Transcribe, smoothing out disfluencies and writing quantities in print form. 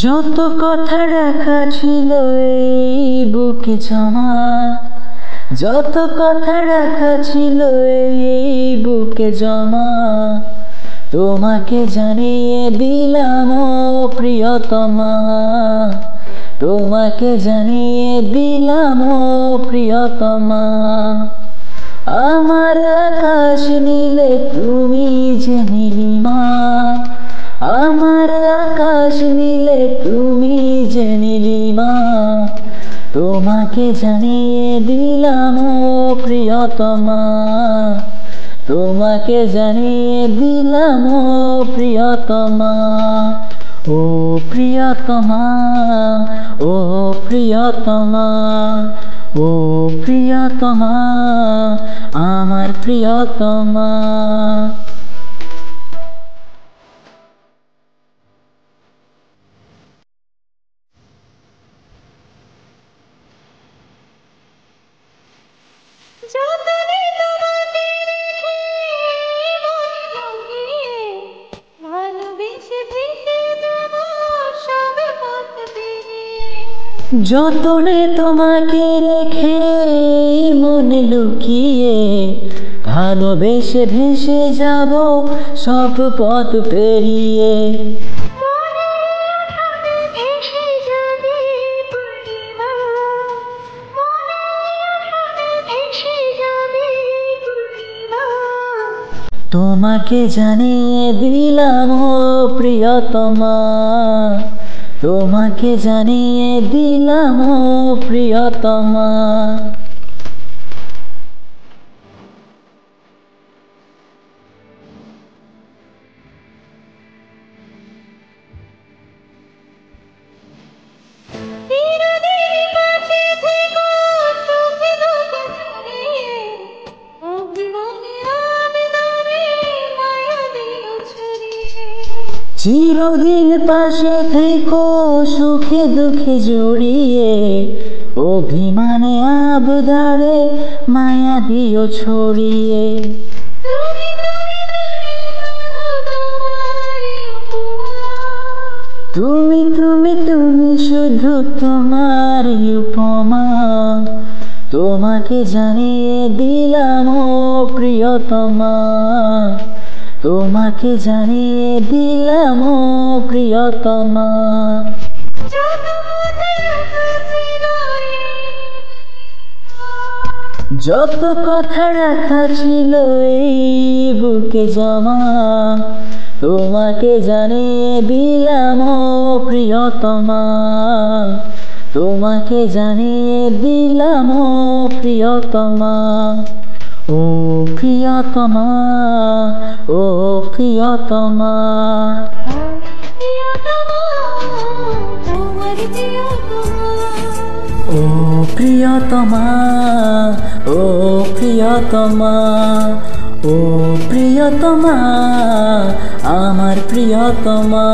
যত কথা রাখা ছিল এই বুকে জমা, যত কথা রাখা ছিল এই বুকে জমা, তোমাকে জানিয়ে দিলাম ও প্রিয়তমা, তোমাকে জানিয়ে দিলাম ও প্রিয়তমা। আমার আকাশ নীলে তুমি যে নীলিমা, আমার আকাশ নীলে তুমি যে নীলিমা, তোমাকে জানিয়ে দিলাম ও প্রিয়তমা, তোমাকে জানিয়ে দিলাম ও প্রিয়তমা। ও প্রিয়তমা, ও প্রিয়তমা, ও প্রিয়তমা, আমার প্রিয়তমা। যতনে তোমাকে রেখে মনে লুকিয়ে, ভালোবেসে ভেসে যাব সব পথ পেরিয়ে। তোমাকে জানিয়ে দিলাম ও প্রিয়তমা, তোমাকে জানিয়ে দিলাম ও প্রিয়তমা। চিরদিন পাশে থেকো সুখে দুঃখে জড়িয়ে, অভিমানে আবদারে মায়া দিও ছড়িয়ে। তুমি তুমি তুমি শুধু তোমার উপমা, তোমাকে জানিয়ে দিলাম ও প্রিয়তমা, তোমাকে জানিয়ে দিলাম ও প্রিয়তমা। যত কথা রাখা ছিল এই বুকে জমা, তোমাকে জানিয়ে দিলাম ও প্রিয়তমা, তোমাকে জানিয়ে দিলাম ও প্রিয়তমা। ও প্রিয়তমা, ও প্রিয়তমা, ও প্রিয়তমা, ও প্রিয়তমা, ও প্রিয়তমা, আমার প্রিয়তমা।